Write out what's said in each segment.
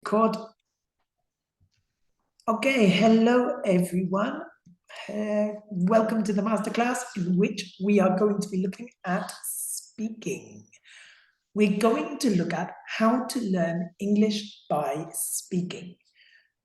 record. Okay, hello everyone. Welcome to the masterclass in which we are going to be looking at speaking. We're going to look at how to learn English by speaking.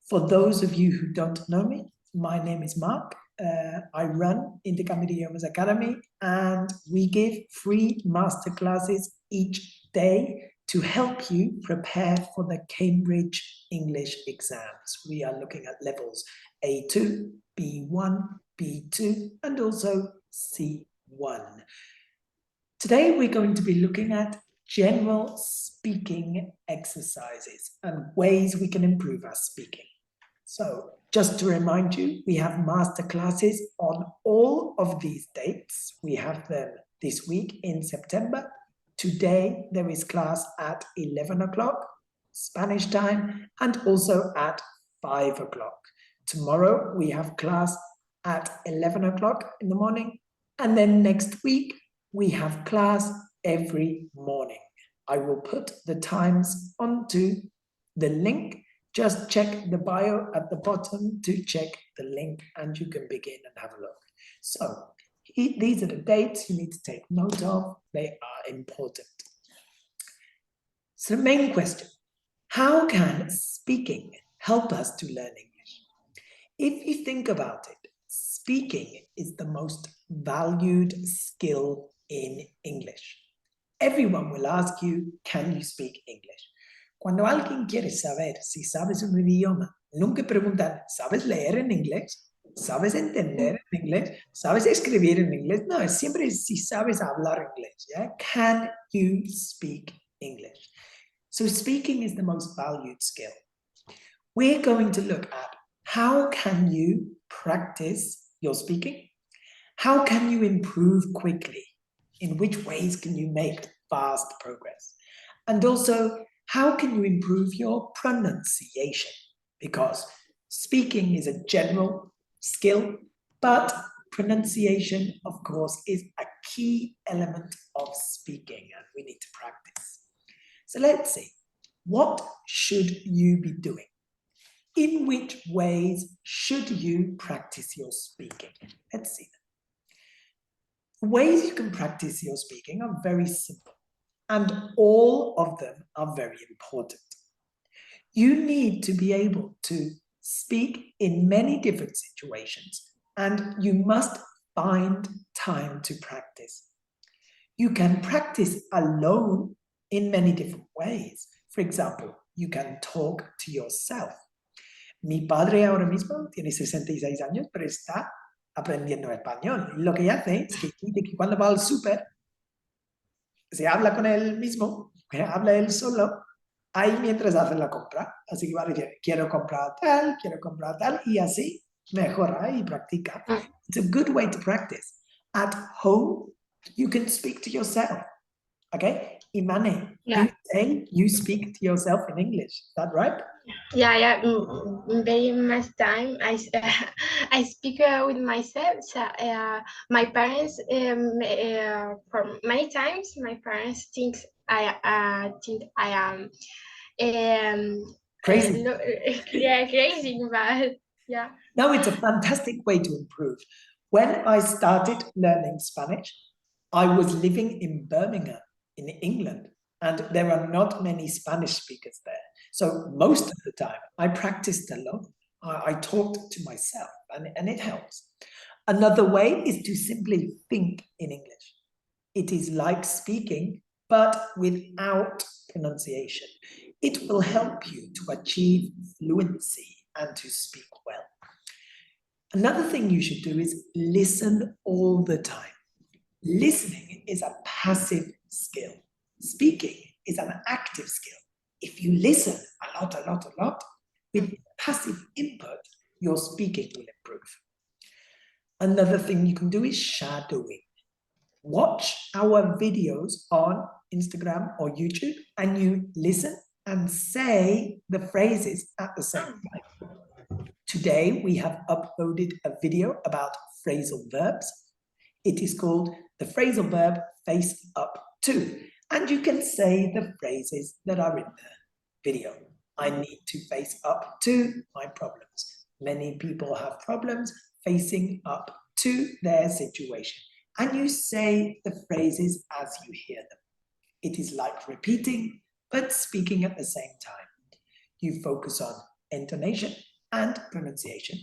For those of you who don't know me, my name is Marc. I run Idiomas Academy, and we give free masterclasses each day to help you prepare for the Cambridge English exams. We are looking at levels A2, B1, B2, and also C1. Today we're going to be looking at general speaking exercises and ways we can improve our speaking. So just to remind you, we have master classes on all of these dates. We have them this week in September. Today, there is class at 11 o'clock, Spanish time, and also at 5 o'clock. Tomorrow, we have class at 11 o'clock in the morning. And then next week, we have class every morning. I will put the times onto the link. Just check the bio at the bottom to check the link, and you can begin and have a look. So these are the dates you need to take note of. They are important. So the main question, how can speaking help us to learn English? If you think about it, speaking is the most valued skill in English. Everyone will ask you, can you speak English? Cuando alguien quiere saber si sabes un idioma, nunca preguntan, ¿sabes leer en inglés? ¿Sabes entender en inglés? ¿Sabes escribir en inglés? No, siempre es si sabes hablar inglés. ¿Yeah? Can you speak English? So speaking is the most valued skill. We're going to look at how can you practice your speaking? How can you improve quickly? In which ways can you make fast progress? And also, how can you improve your pronunciation? Because speaking is a general skill, but pronunciation, of course, is a key element of speaking, and we need to practice. So let's see, what should you be doing? In which ways should you practice your speaking? Let's see. The ways you can practice your speaking are very simple, and all of them are very important. You need to be able to speak in many different situations, and you must find time to practice. You can practice alone in many different ways. For example, you can talk to yourself. Mi padre ahora mismo tiene 66 años, pero está aprendiendo español. Y lo que hace es que cuando va al súper, se habla con él mismo, habla él solo, ahí mientras hace la compra. Así que va a decir, quiero comprar tal, y así mejora y practica. It's a good way to practice. At home, you can speak to yourself. Okay? Imane, Yeah. you say you speak to yourself in English. Is that right? Yeah. Very much time I speak with myself. So, my parents, for many times, my parents think I am Crazy. crazy, but yeah. No, it's a fantastic way to improve. When I started learning Spanish, I was living in Birmingham, in England, and there are not many Spanish speakers there. So most of the time, I practiced alone. I talked to myself, and it helps. Another way is to simply think in English. It is like speaking, but without pronunciation. It will help you to achieve fluency and to speak well. Another thing you should do is listen all the time. Listening is a passive skill. Speaking is an active skill. If you listen a lot, with passive input, your speaking will improve. Another thing you can do is shadowing. Watch our videos on Instagram or YouTube, and you listen and say the phrases at the same time. Today, we have uploaded a video about phrasal verbs. It is called the phrasal verb face up to, and you can say the phrases that are in the video. I need to face up to my problems. Many people have problems facing up to their situation. And you say the phrases as you hear them. It is like repeating, but speaking at the same time. You focus on intonation and pronunciation.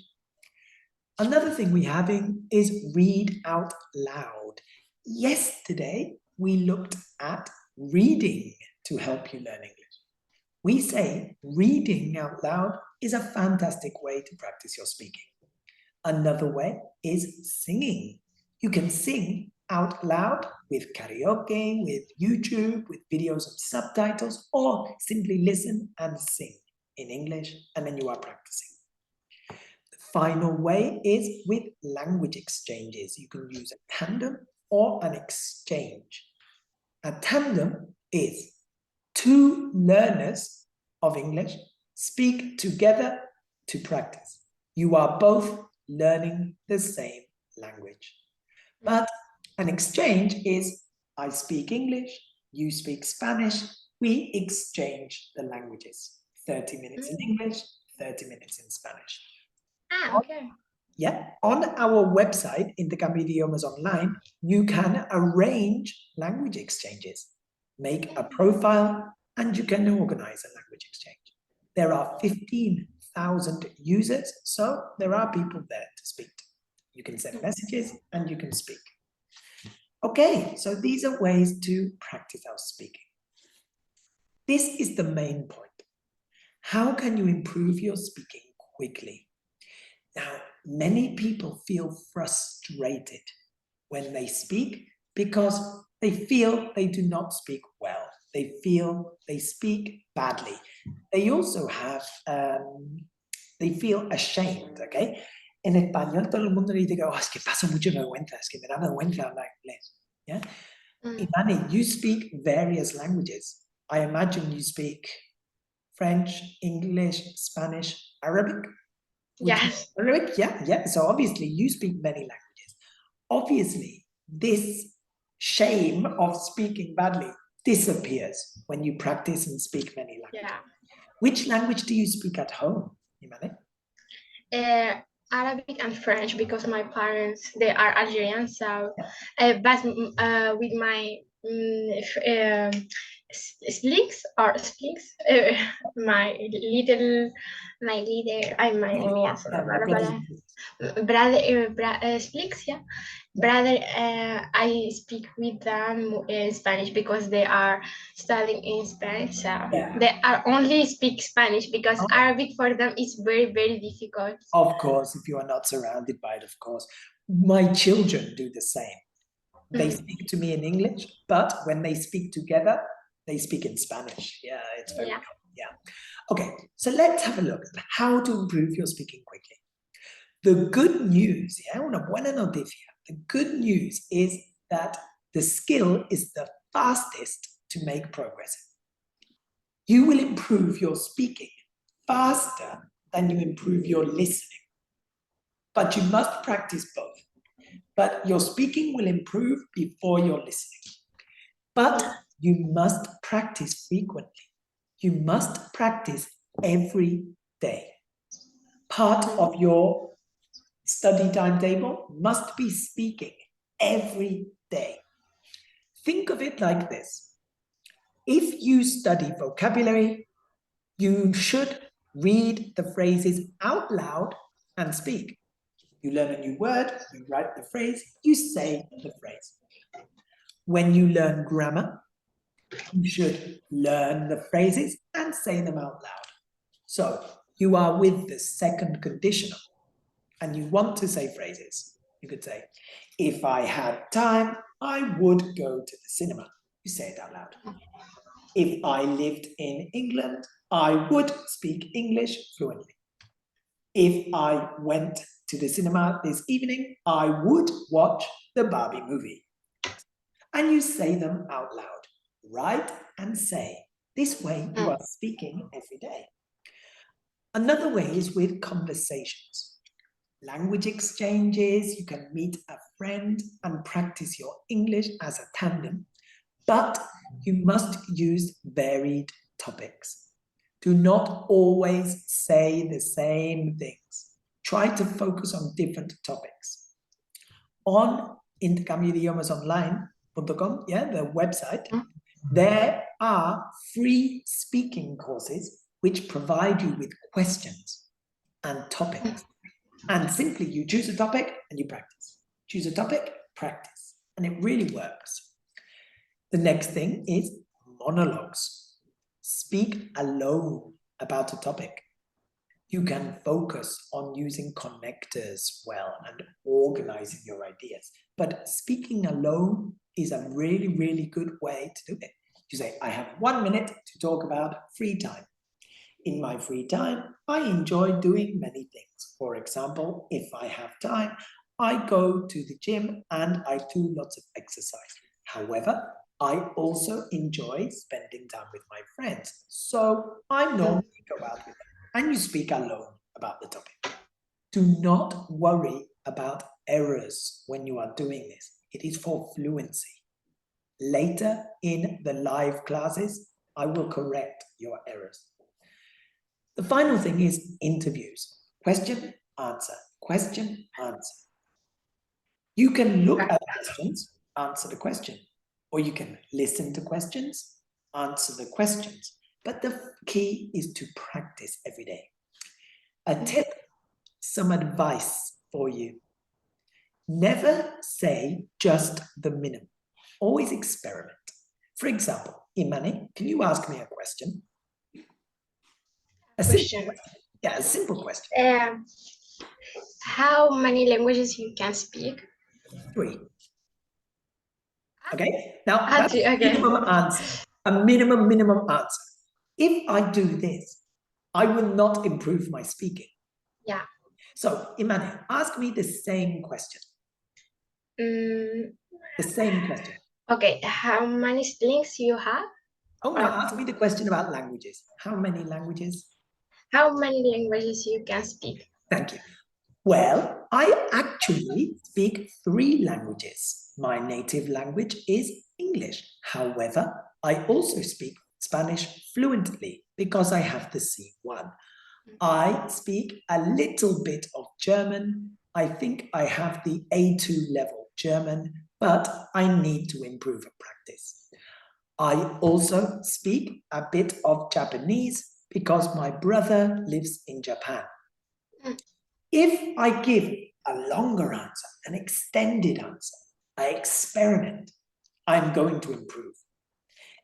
Another thing we have is read out loud. Yesterday, we looked at reading to help you learn English. We say reading out loud is a fantastic way to practice your speaking. Another way is singing. You can sing out loud with karaoke, with YouTube, with videos and subtitles, or simply listen and sing in English, and then you are practicing. The final way is with language exchanges. You can use a tandem or an exchange. A tandem is two learners of English speak together to practice. You are both learning the same language. But an exchange is I speak English, you speak Spanish, we exchange the languages. 30 minutes in English, 30 minutes in Spanish. Okay. Yeah, on our website, Intercambio Idiomas Online, you can arrange language exchanges, make a profile, and you can organize a language exchange. There are 15,000 users, so there are people there to speak to. You can send messages and you can speak. Okay, so these are ways to practice our speaking. This is the main point. How can you improve your speaking quickly? Now, many people feel frustrated when they speak because they feel they do not speak well. They feel they speak badly. They also have, they feel ashamed, okay? En español todo el mundo dice que es que paso mucha vergüenza, es que me da vergüenza hablar inglés. Yeah? Imani, you speak various languages. I imagine you speak French, English, Spanish, Arabic? Yes. Arabic, yeah. So obviously you speak many languages. Obviously, this shame of speaking badly disappears when you practice and speak many languages. Yeah. Which language do you speak at home, Imani? Arabic and French, because my parents, they are Algerian, so but with my splits, my little brother splits, yeah. Brother, I speak with them in Spanish because they are studying in Spanish, so they are only speak Spanish because Arabic for them is very, very difficult. Of course, if you are not surrounded by it, of course. My children do the same. They speak to me in English, but when they speak together, they speak in Spanish. Yeah, it's very cool. Yeah. Okay, so let's have a look at how to improve your speaking quickly. The good news, una buena noticia. The good news is that the skill is the fastest to make progress. You will improve your speaking faster than you improve your listening. But you must practice both. But your speaking will improve before your listening. But you must practice frequently. You must practice every day. Part of your study timetable must be speaking every day. Think of it like this. If you study vocabulary, you should read the phrases out loud and speak. You learn a new word, you write the phrase, you say the phrase. When you learn grammar, you should learn the phrases and say them out loud. So you are with the second conditional and you want to say phrases. You could say, if I had time, I would go to the cinema. You say it out loud. If I lived in England, I would speak English fluently. If I went to the cinema this evening, I would watch the Barbie movie. And you say them out loud. Write and say. This way you are speaking every day. Another way is with conversations. Language exchanges, you can meet a friend and practice your English as a tandem, but you must use varied topics. Do not always say the same things. Try to focus on different topics. On intercambioidiomasonline.com, the website, there are free speaking courses which provide you with questions and topics. And simply you choose a topic and you practice. Choose a topic, practice. And it really works. The next thing is monologues. Speak alone about a topic. You can focus on using connectors well and organizing your ideas. But speaking alone is a really, really good way to do it. You say, I have 1 minute to talk about free time. In my free time, I enjoy doing many things. For example, if I have time, I go to the gym and I do lots of exercise. However, I also enjoy spending time with my friends. So I normally go out with them. And you speak alone about the topic. Do not worry about errors when you are doing this. It is for fluency. Later in the live classes, I will correct your errors. The final thing is interviews. Question, answer, question, answer. You can look at questions, answer the question, or you can listen to questions, answer the questions. But the key is to practice every day. A tip, some advice for you. Never say just the minimum. Always experiment. For example, Imani, can you ask me a question? A simple question. How many languages you can speak? 3. Okay, now that's Okay. a minimum answer. A minimum answer. If I do this, I will not improve my speaking. Yeah. So, Imani, ask me the same question. The same question. Okay, how many siblings you have? Oh, no, ask me the question about languages. How many languages? How many languages you can speak? Thank you. Well, I actually speak 3 languages. My native language is English. However, I also speak Spanish fluently because I have the C1. I speak a little bit of German. I think I have the A2 level German, but I need to improve practice. I also speak a bit of Japanese because my brother lives in Japan. If I give a longer answer, an extended answer, I experiment, I'm going to improve.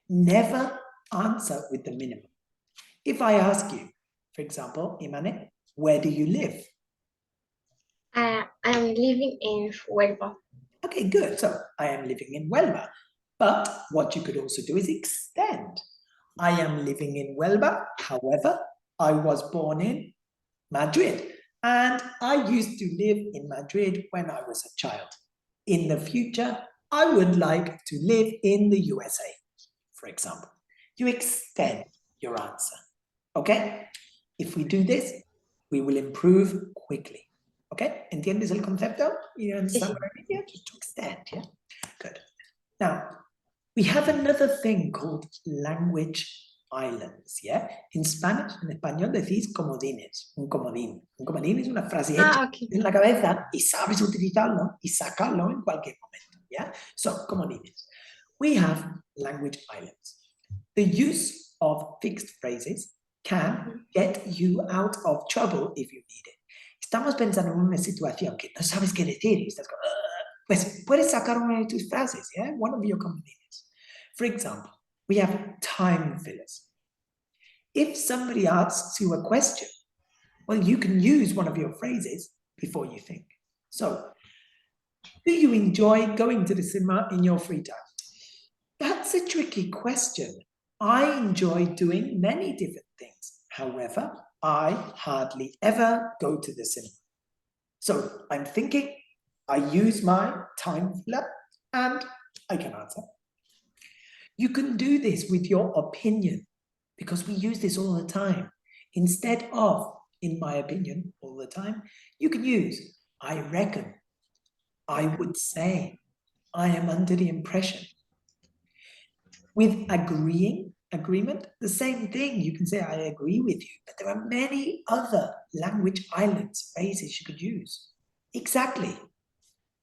Never answer with the minimum. If I ask you, for example, Imane, where do you live? I'm living in Huelva. Okay, good. So I am living in Huelva. But what you could also do is extend. I am living in Huelva. However, I was born in Madrid. And I used to live in Madrid when I was a child. In the future, I would like to live in the USA, for example. You extend your answer, okay? If we do this, we will improve quickly, okay? ¿Entiendes el concepto? You understand what I mean? Yeah, just to extend, yeah? Good. Now, we have another thing called language islands, ¿ya? En Spanish, en español decís comodines, un comodín. Un comodín es una frase hecha en la cabeza y sabes utilizarlo y sacarlo en cualquier momento, ¿ya? So, comodines. We have language islands. The use of fixed phrases can get you out of trouble if you need it. Estamos pensando en una situación que no sabes qué decir y estás como, pues puedes sacar una de tus frases, ¿ya? One of your comodines. For example, we have time fillers. If somebody asks you a question, well, you can use one of your phrases before you think. So, do you enjoy going to the cinema in your free time? That's a tricky question. I enjoy doing many different things. However, I hardly ever go to the cinema. So, I'm thinking, I use my time filler and I can answer. You can do this with your opinion because we use this all the time. Instead of, in my opinion, all the time, you can use, I reckon, I would say, I am under the impression. With agreeing agreement, the same thing. You can say, I agree with you, but there are many other language islands, phrases you could use. Exactly.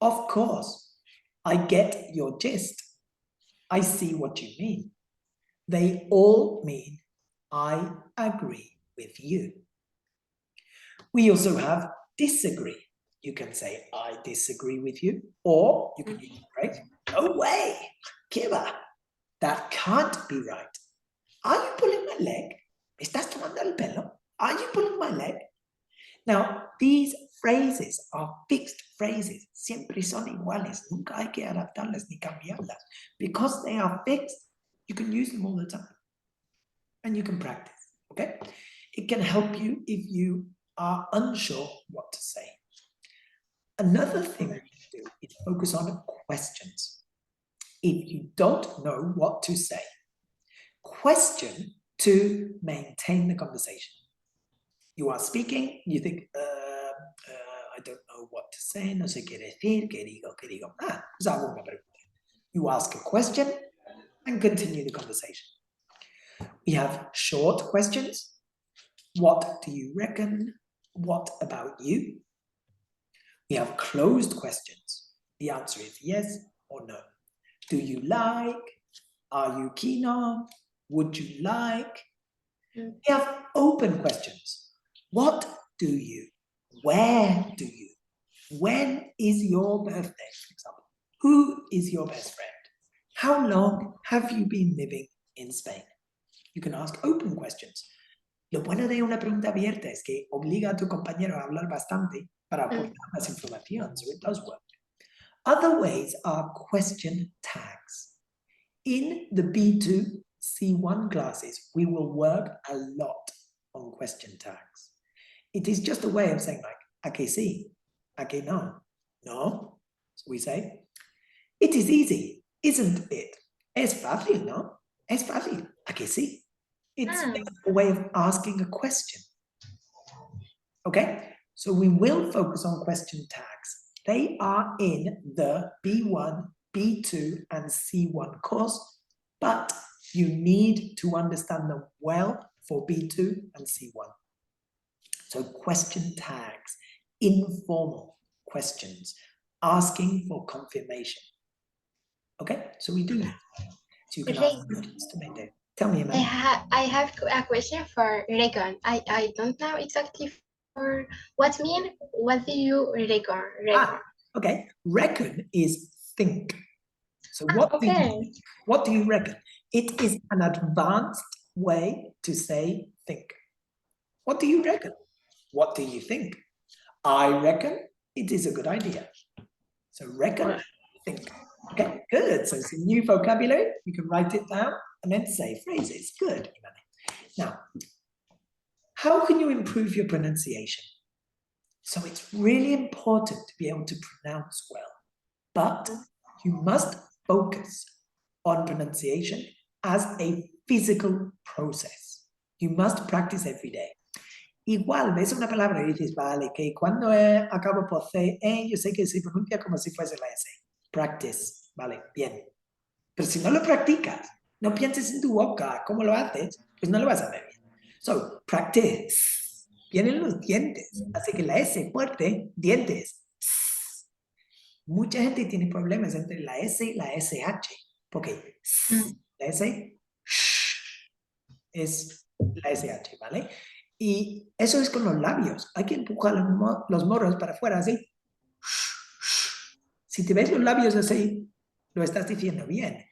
Of course. I get your gist. I see what you mean. They all mean, I agree with you. We also have disagree. You can say, I disagree with you, or you can use the phrase, no way, Kiva, that can't be right. Are you pulling my leg? ¿Me estás tomando el pelo? Are you pulling my leg? Now, these phrases are fixed phrases. Siempre son iguales. Nunca hay que adaptarlas ni cambiarlas. Because they are fixed, you can use them all the time. And you can practice, okay? It can help you if you are unsure what to say. Another thing we can do is focus on questions. If you don't know what to say, question to maintain the conversation. You are speaking, you think, I don't know what to say, no sé qué decir, qué digo. Pues hago una pregunta. You ask a question and continue the conversation. We have short questions. What do you reckon? What about you? We have closed questions. The answer is yes or no. Do you like? Are you keen on? Would you like? We have open questions. What do you? Where do you? When is your birthday, for example? Who is your best friend? How long have you been living in Spain? You can ask open questions. Lo bueno de una pregunta abierta es que obliga a tu compañero a hablar bastante para aportar más información, so it does work. Other ways are question tags. In the B2, C1 classes, we will work a lot on question tags. It is just a way of saying like, ¿a que sí? ¿A que no? No? So we say, it is easy, isn't it? Es fácil, ¿no? Es fácil. ¿A que sí? It's a way of asking a question. Okay? So we will focus on question tags. They are in the B1, B2, and C1 course, but you need to understand them well for B2 and C1. So question tags, informal questions, asking for confirmation. Okay, so we do that. So you can ask questions to make it. Tell me, Amanda. I have a question for Regan. I don't know exactly for what mean. What do you reckon? Okay, reckon is think. So what do you reckon? It is an advanced way to say think. What do you reckon? What do you think? I reckon it is a good idea. So reckon, think. Okay, good. So some new vocabulary. You can write it down and then say phrases. Good. Now, how can you improve your pronunciation? So it's really important to be able to pronounce well, but you must focus on pronunciation as a physical process. You must practice every day. Igual ves una palabra y dices, vale, que cuando acabo por C, yo sé que se pronuncia como si fuese la S. Practice, vale, bien. Pero si no lo practicas, no pienses en tu boca, ¿cómo lo haces? Pues no lo vas a ver bien. So, practice. Vienen los dientes, así que la S fuerte, dientes. Mucha gente tiene problemas entre la S y la SH, porque la S es la SH, ¿vale? Y eso es con los labios. Hay que empujar los morros para afuera, así. Si te ves los labios así, lo estás diciendo bien.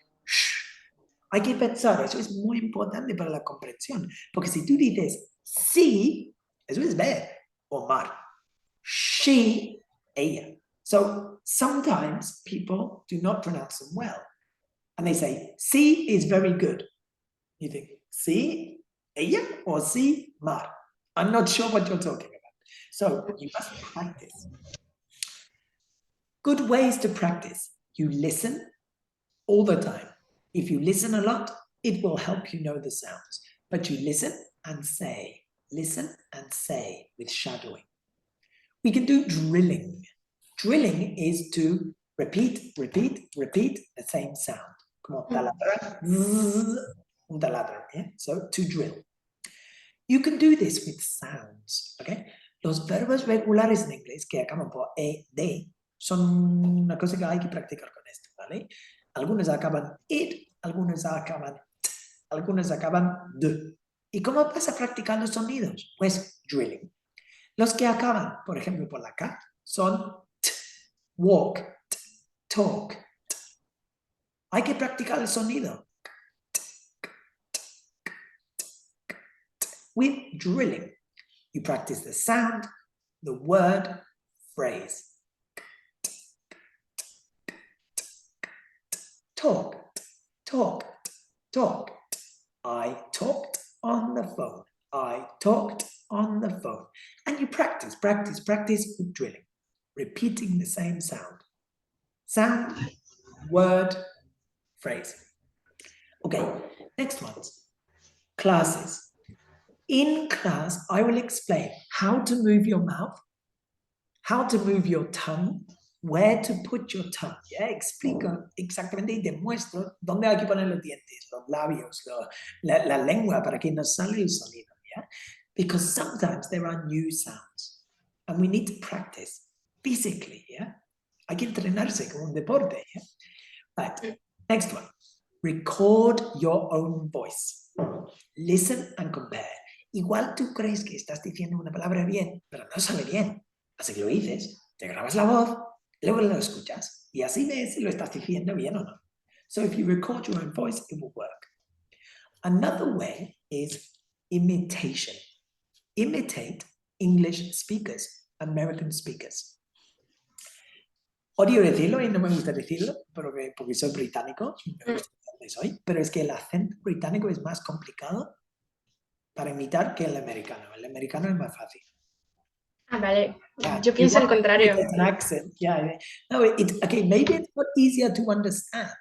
Hay que pensar, eso es muy importante para la comprensión. Porque si tú dices sí, eso es ver o mar. She, ella. So sometimes people do not pronounce them well. And they say, sí is very good. You think, sí, ella, or sí, mar. I'm not sure what you're talking about. So you must practice. Good ways to practice. You listen all the time. If you listen a lot, it will help you know the sounds. But you listen and say with shadowing. We can do drilling. Drilling is to repeat the same sound. Como palabra, un taladro, yeah? So to drill. You can do this with sounds, okay? Los verbos regulares en inglés que acaban por ed son una cosa que hay que practicar con esto, ¿vale? Algunos acaban id, algunos acaban t, algunos acaban d. ¿Y cómo vas a practicar los sonidos? Pues drilling. Los que acaban, por ejemplo, por la K, son t, walk, t, talk. T. Hay que practicar el sonido. With drilling, you practice the sound, the word, phrase. Talk, talk, talk. I talked on the phone. I talked on the phone. And you practice, practice, practice with drilling, repeating the same sound. Sound, word, phrase. Okay, next ones. Classes. In class, I will explain how to move your mouth, how to move your tongue, where to put your tongue. ¿Ya? Explico exactamente y demuestro dónde hay que poner los dientes, los labios, la lengua para que nos salga el sonido. ¿Ya? Because sometimes there are new sounds and we need to practice physically. ¿Ya? Hay que entrenarse como un deporte. ¿Ya? Right. Next one. Record your own voice. Listen and compare. Igual tú crees que estás diciendo una palabra bien, pero no sale bien. Así que lo dices, te grabas la voz, luego lo escuchas y así ves si lo estás diciendo bien o no. So if you record your own voice, it will work. Another way is imitation. Imitate English speakers, American speakers. Odio decirlo y no me gusta decirlo porque soy británico, me gusta dónde soy, pero es que el acento británico es más complicado para imitar que el americano. El americano es más fácil. Ah, vale. Yo pienso el contrario. It's an accent, yeah. No, okay, maybe it's not easier to understand,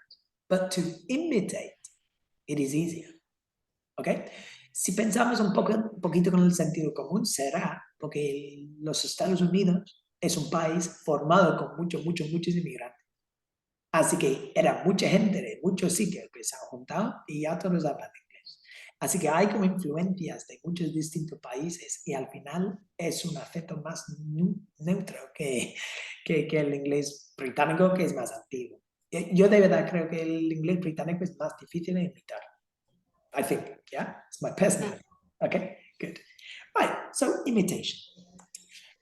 but to imitate, it is easier. Okay? Si pensamos un poquito con el sentido común, será porque los Estados Unidos es un país formado con muchos inmigrantes. Así que era mucha gente de muchos sitios que se han juntado y ya todos hablan inglés. Así que hay como influencias de muchos distintos países y al final es un acento más neutro que el inglés británico, que es más antiguo. Yo de verdad creo que el inglés británico es más difícil de imitar. I think, yeah? It's my personal opinion. Okay, good. Right, so imitation.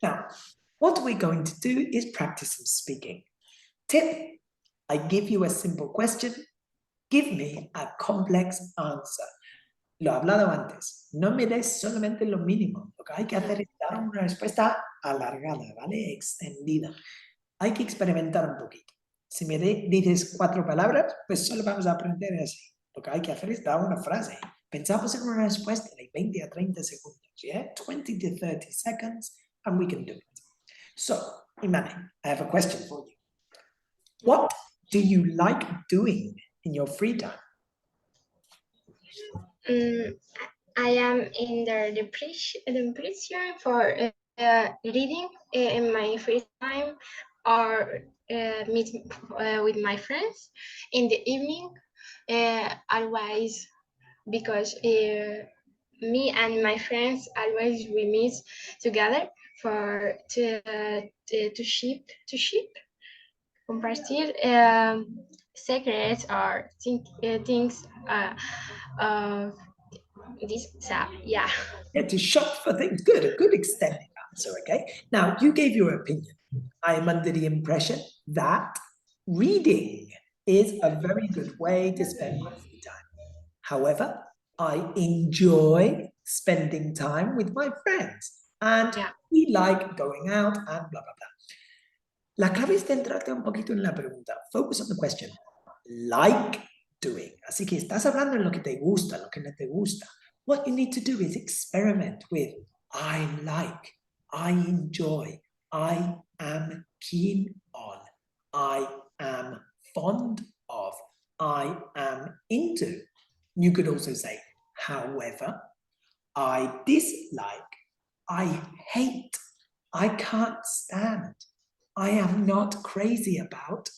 Now, what we're going to do is practice some speaking. Tip. I give you a simple question. Give me a complex answer. Lo he hablado antes. No me des solamente lo mínimo. Lo que hay que hacer es dar una respuesta alargada, ¿vale? Extendida. Hay que experimentar un poquito. Si me dices 4 palabras, pues solo vamos a aprender así. Lo que hay que hacer es dar una frase. Pensamos en una respuesta de 20 a 30 segundos. Yeah? 20 to 30 seconds, and we can do it. So, Imane, I have a question for you. What do you like doing in your free time? I am in the depression for reading in my free time or meet with my friends in the evening. Always, because me and my friends always we meet together for to ship compartir secrets or things this yeah. Yeah, to shop for things. Good, a good extended answer, okay? Now, you gave your opinion. I am under the impression that reading is a very good way to spend my free time. However, I enjoy spending time with my friends and we like going out and blah, blah, blah. La clave es centrarte un poquito en la pregunta. Focus on the question. Like doing. Así que estás hablando en lo que te gusta, lo que no te gusta. What you need to do is experiment with I like, I enjoy, I am keen on, I am fond of, I am into. You could also say, however, I dislike, I hate, I can't stand, I am not crazy about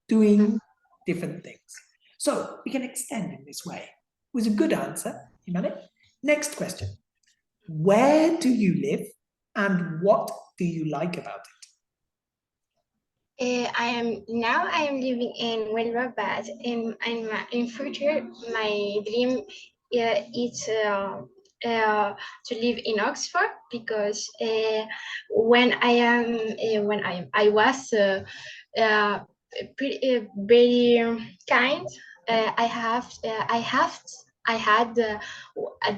doing different things. So we can extend in this way. was a good answer, Imane. Next question. Where do you live and what do you like about it? I am living in Huelva, but in future my dream is to live in Oxford, because when I was very kind, I had a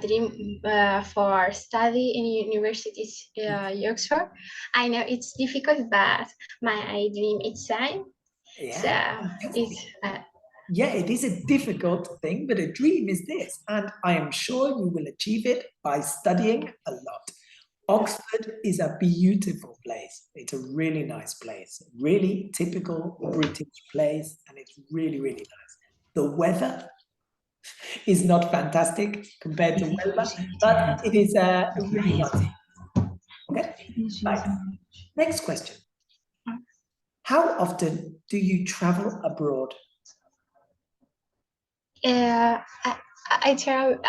dream for study in universities Oxford. I know it's difficult, but my dream is time. Yeah, So it's yeah, it is a difficult thing, but a dream is this, and I am sure you will achieve it by studying a lot. Oxford is a beautiful place. It's a really nice place, really typical British place, and it's really, really nice. The weather is not fantastic compared to Huelva, but it is a really nice. Okay, right. Next question. How often do you travel abroad? I traveled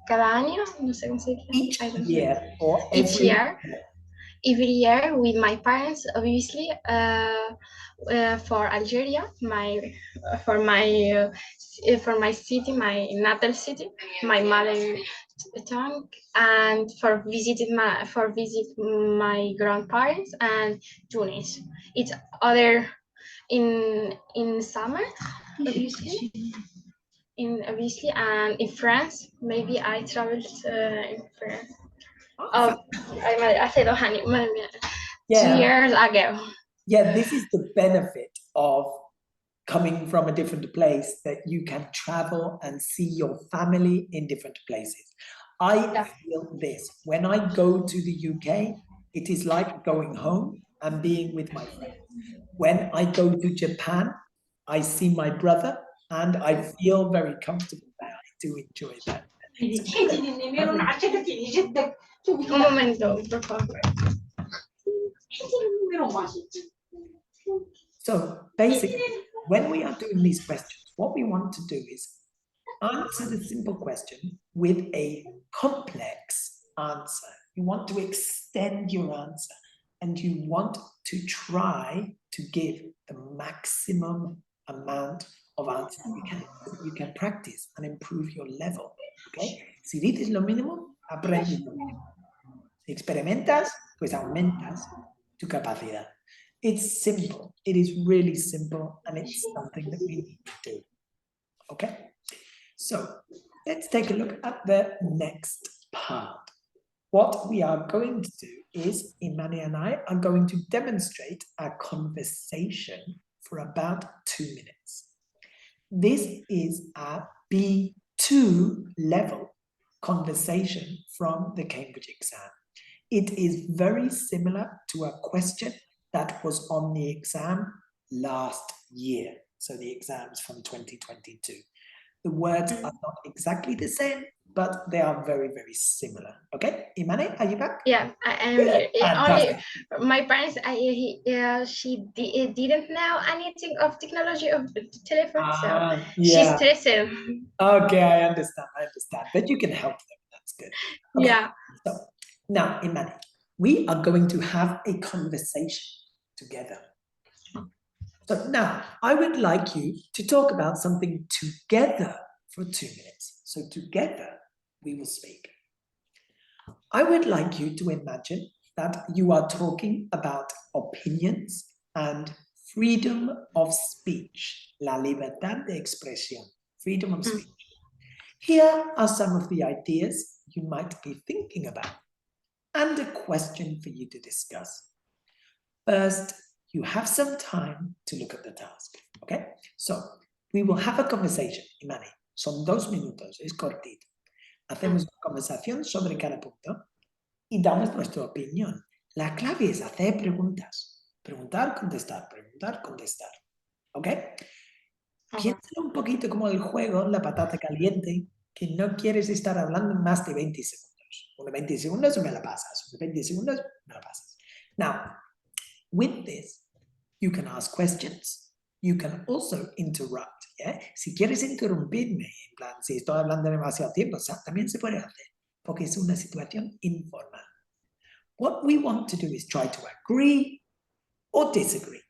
cada año, no sé cómo se dice. Each year or Each every year with my parents, obviously, for Algeria, for my city, my natal city, my mother tongue, and for visit my grandparents, and Tunis. It's other in summer, obviously. Obviously, and in France, maybe I traveled in France. Hace 2 años, 2 years ago. Yeah, this is the benefit of coming from a different place, that you can travel and see your family in different places. I feel this. When I go to the UK, it is like going home and being with my friends. When I go to Japan, I see my brother and I feel very comfortable there. I do enjoy that. Un momento, por favor. So basically, when we are doing these questions, what we want to do is answer the simple question with a complex answer. You want to extend your answer and you want to try to give the maximum amount of answers you can practice and improve your level. Okay? Si dices lo mínimo, aprendes lo mínimo. Si experimentas, pues aumentas tu capacidad. It's simple. It is really simple, and it's something that we need to do. Okay? So let's take a look at the next part. What we are going to do is, Imani and I are going to demonstrate a conversation for about 2 minutes. This is a B2 level conversation from the Cambridge exam. It is very similar to a question that was on the exam last year. So the exams from 2022. The words are not exactly the same, but they are very, very similar. Okay, Imane, are you back? Yeah, I am. Only my parents, she didn't know anything of technology of the telephone, so she's stressed. Okay, I understand. But you can help them. That's good. Okay. Yeah. So now, Imane, we are going to have a conversation together. So now I would like you to talk about something together for 2 minutes. So together we will speak. I would like you to imagine that you are talking about opinions and freedom of speech, la libertad de expresión, freedom of speech. Here are some of the ideas you might be thinking about and a question for you to discuss. First, you have some time to look at the task, okay? So, we will have a conversation, Imani. Son 2 minutos, es cortito. Hacemos una conversación sobre cada punto y damos nuestra opinión. La clave es hacer preguntas. Preguntar, contestar, preguntar, contestar. ¿Ok? Piénsalo un poquito como el juego, la patata caliente, que no quieres estar hablando más de 20 segundos. Unos 20 segundos me la pasas. Unos 20 segundos me la pasas. Now, with this, You can ask questions. You can also interrupt. ¿Yeah? Si quieres interrumpirme, en plan, si estoy hablando demasiado tiempo, también se puede hacer, porque es una situación informal. What we want to do is try to agree or disagree.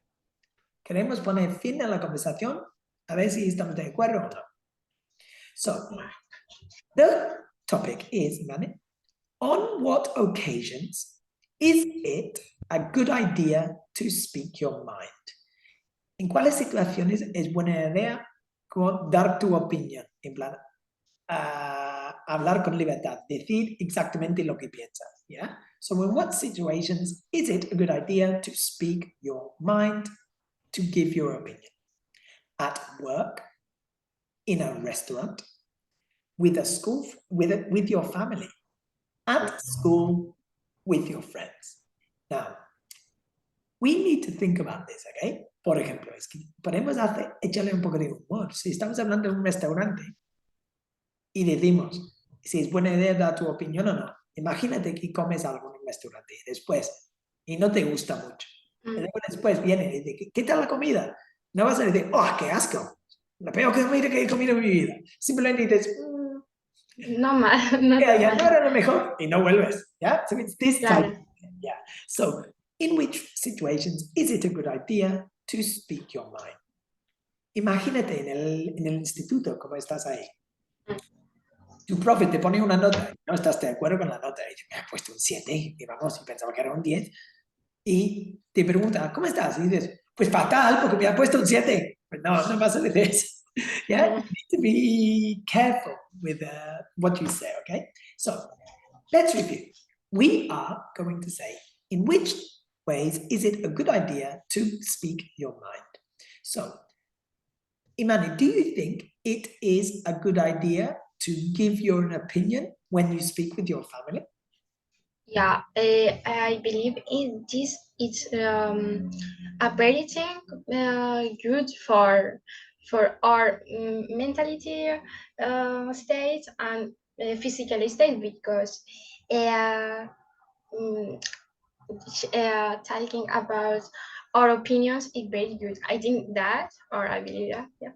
Queremos poner fin a la conversación, a ver si estamos de acuerdo o no. So, the topic is, on what occasions is it a good idea to speak your mind? ¿En cuáles situaciones es buena idea dar tu opinión? En plan, hablar con libertad, decir exactamente lo que piensas. Yeah? So in what situations is it a good idea to speak your mind, to give your opinion? At work, in a restaurant, with a school, with your family, at school, with your friends. Now, we need to think about this, okay? Por ejemplo, es que podemos echarle un poco de humor. Si estamos hablando de un restaurante y decimos si es buena idea dar tu opinión o no. Imagínate que comes algo en un restaurante y después, y no te gusta mucho. Y después viene y dice, ¿qué tal la comida? No vas a decir, ¡oh, qué asco! La peor comida que he comido en mi vida. Simplemente dices, no mal, no ya no era lo mejor, y no vuelves. Yeah? So it's this claro. type. Yeah. So, in which situations is it a good idea to speak your mind? Imagínate en el instituto, como estás ahí. Tu profe te pone una nota y no estás de acuerdo con la nota. Y me ha puesto un 7 y vamos, y pensaba que era un 10. Y te pregunta, ¿cómo estás? Y dices, pues fatal, porque me ha puesto un 7. Pues no, no vas a decir eso. Yeah? You need to be careful with what you say, okay? So, let's review. We are going to say, in which ways is it a good idea to speak your mind? So, Imani, do you think it is a good idea to give your opinion when you speak with your family? Yeah, I believe it's a very thing good for our mentality state and physical state, because talking about our opinions is very good. I think that, or I believe that, yeah.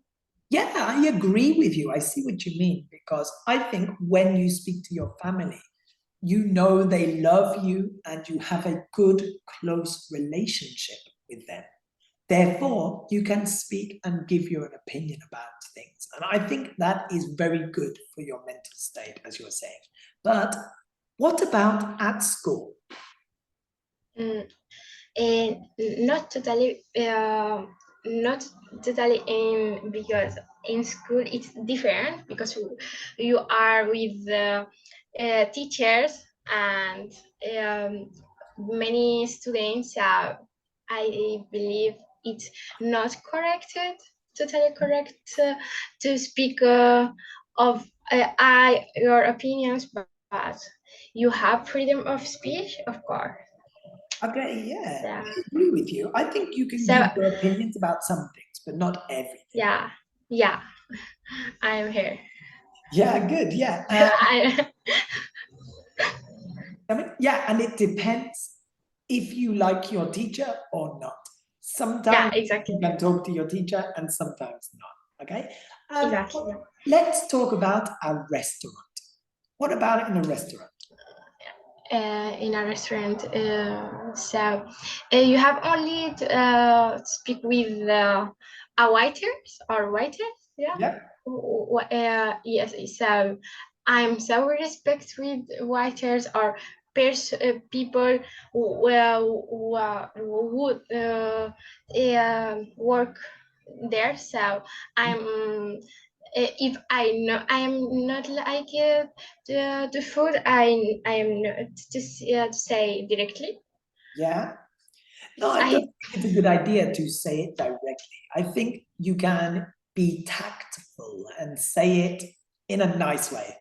Yeah, I agree with you. I see what you mean, because I think when you speak to your family, you know they love you and you have a good, close relationship with them. Therefore, you can speak and give your opinion about things. And I think that is very good for your mental state, as you're saying. But what about at school? Not totally because in school it's different, because you are with teachers and many students. I believe it's not totally correct to speak of your opinions, but you have freedom of speech, of course. Okay, yeah, I agree with you. I think you can give your opinions about some things, but not everything. Yeah, I'm here. Yeah, good, yeah. Yeah, and it depends if you like your teacher or not. Sometimes exactly. you can talk to your teacher and sometimes not, okay? Exactly. Let's talk about a restaurant. What about in a restaurant? In a restaurant, so you have only to speak with a waiters or waiters, yeah. Yes, so I'm so respect with waiters or people who would work there. So I'm if I know I am not like the food, I am not to say directly. Yeah. No, I don't think it's a good idea to say it directly. I think you can be tactful and say it in a nice way.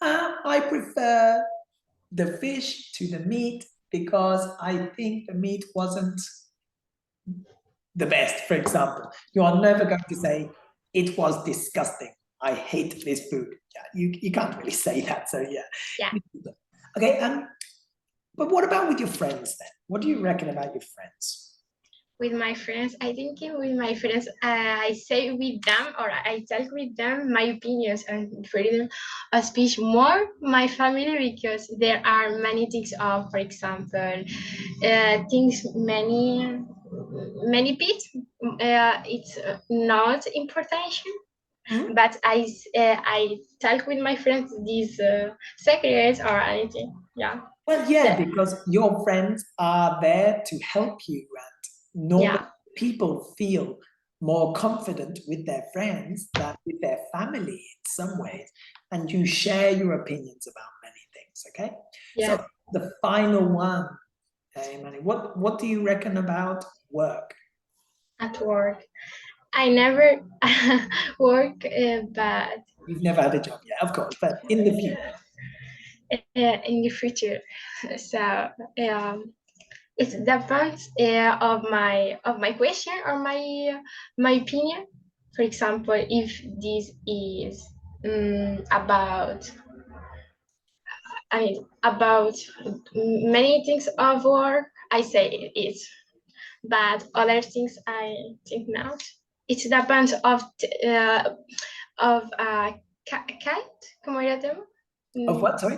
I prefer the fish to the meat because I think the meat wasn't the best, for example. You are never going to say, it was disgusting. I hate this food. Yeah, you can't really say that, so yeah. Okay, but what about with your friends then? What do you reckon about your friends? With my friends, I think with my friends, I say with them or I talk with them my opinions and freedom of speech more my family because there are many things of, for example, things many bits. It's not importation, but I talk with my friends these secrets or anything. Yeah. Well, yeah, because your friends are there to help you, and normally people feel more confident with their friends than with their family in some ways, and you share your opinions about many things. Okay, so the final one, Imani, what do you reckon about work? At work, I never work, but You've never had a job yet, of course, but in the future. In the future. So it depends of my question or my opinion. For example, if this is about about many things of work, I say it, but other things I think not. It depends of kite, ¿cómo era el tema? Of what, sorry?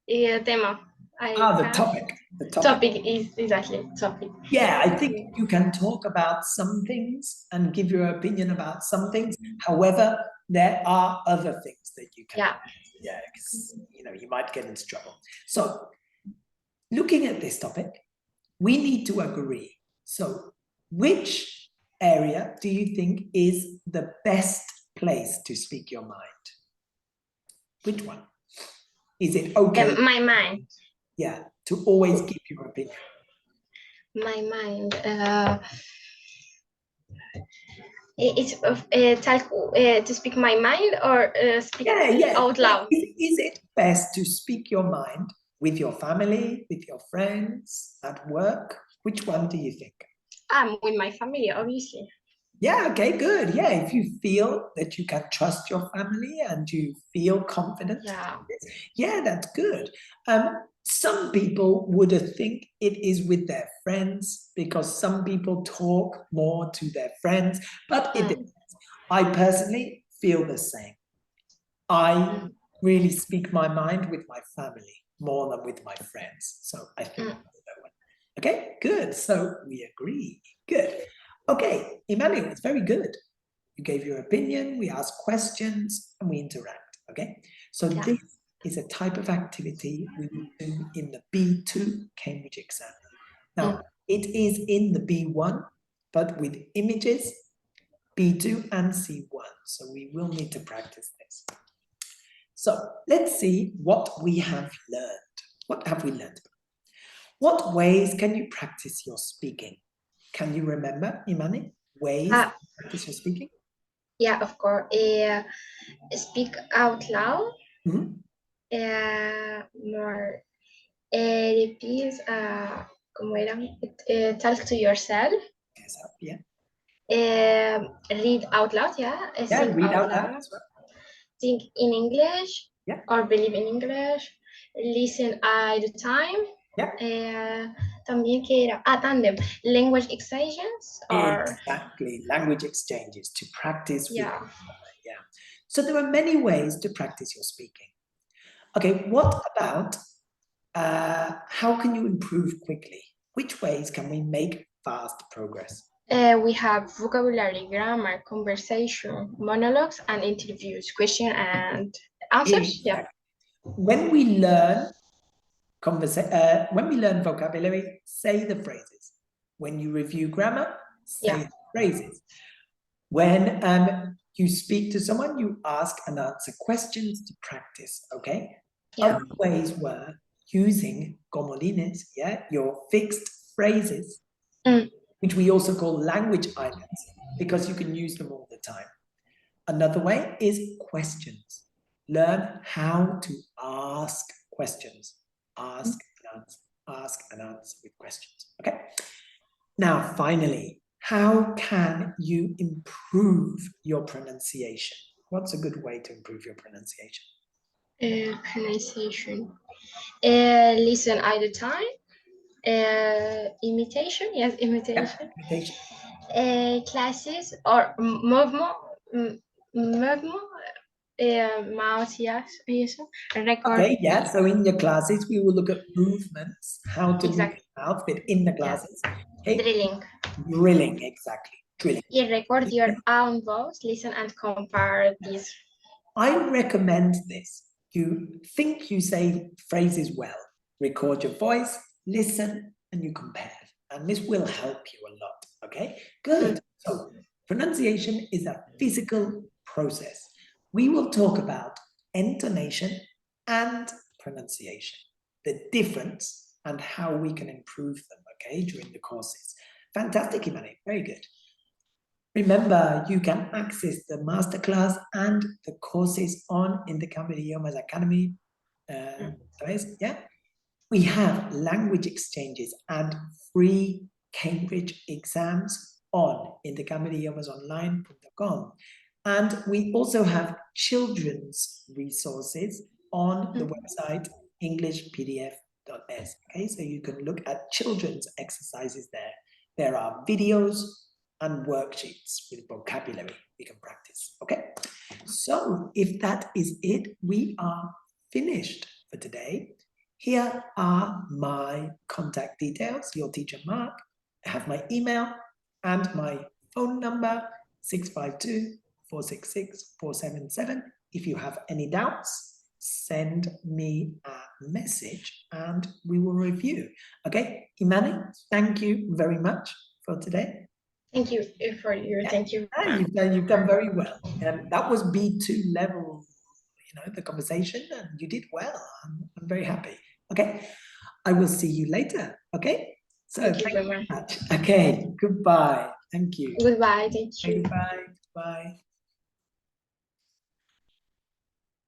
Tema. The topic. The topic is exactly topic. Yeah, I think you can talk about some things and give your opinion about some things. However, there are other things that you can. Yeah, because you might get into trouble. So, looking at this topic, we need to agree. So, which area do you think is the best place to speak your mind? Which one? Is it okay? My mind. Yeah, to always give your opinion. My mind. It's to speak my mind or speak out loud. Is it best to speak your mind with your family, with your friends, at work? Which one do you think? With my family, obviously. Yeah, okay, good. Yeah, if you feel that you can trust your family and you feel confident, yeah, that's good. Some people would think it is with their friends because some people talk more to their friends, but it depends. I personally feel the same. I really speak my mind with my family more than with my friends. So I think that's that one. Okay, good. So we agree. Good. Okay, Emmanuel, it's very good. You gave your opinion, we ask questions, and we interact. Okay, so this is a type of activity we will do in the B2 Cambridge exam. Now, it is in the B1, but with images, B2 and C1. So we will need to practice this. So let's see what we have learned. What have we learned? What ways can you practice your speaking? Can you remember, Imani, ways to practice your speaking? Yeah, of course. Speak out loud. More. Repeat, ¿cómo era? Talk to yourself. Yeah. Read out loud, yeah. Read out loud as well. Think in English or believe in English. Listen all the time. También que era tandem, language exchanges or exactly, language exchanges to practice with so there are many ways to practice your speaking. Okay, what about how can you improve quickly? Which ways can we make fast progress? We have vocabulary, grammar, conversation, monologues, and interviews, question and answers. Exactly. When we learn vocabulary, say the phrases. When you review grammar, say the phrases. When you speak to someone, you ask and answer questions to practice, okay? Other ways were using comodines, your fixed phrases, which we also call language islands, because you can use them all the time. Another way is questions. Learn how to ask questions. Ask and answer with questions, okay? Now, finally, how can you improve your pronunciation? What's a good way to improve your pronunciation? Pronunciation. Listen all the time. Imitation, yes, imitation. Yeah, imitation. Classes or movement, mouse, yes, eso. Record. Okay, yeah. So in your classes, we will look at movements, how to move Exactly. your mouth, but in the classes. Okay. Drilling. Drilling, exactly. Drilling. You record your own voice, listen and compare this. I recommend this. You think you say phrases well, record your voice, listen, and you compare. And this will help you a lot. Okay, good. So pronunciation is a physical process. We will talk about intonation and pronunciation, the difference and how we can improve them, okay, during the courses. Fantastic, Imani, very good. Remember, you can access the masterclass and the courses on Intercambio Idiomas Academy. Yeah, we have language exchanges and free Cambridge exams on intercambioidiomasonline.com. And we also have children's resources on the website englishpdf.s. Okay, so you can look at children's exercises there. There are videos and worksheets with vocabulary you can practice. Okay, so if that is it, we are finished for today. Here are my contact details. Your teacher Mark. I have my email and my phone number 652-466-477. If you have any doubts, send me a message and we will review. Okay, Imani, thank you very much for today. Thank you for your. Yeah. Thank you. You've done very well, and that was B2 level. You know, the conversation, and you did well. I'm very happy. Okay, I will see you later. Okay, so thank you very much. Okay, goodbye. Thank you. Goodbye. Thank you. Bye. Bye.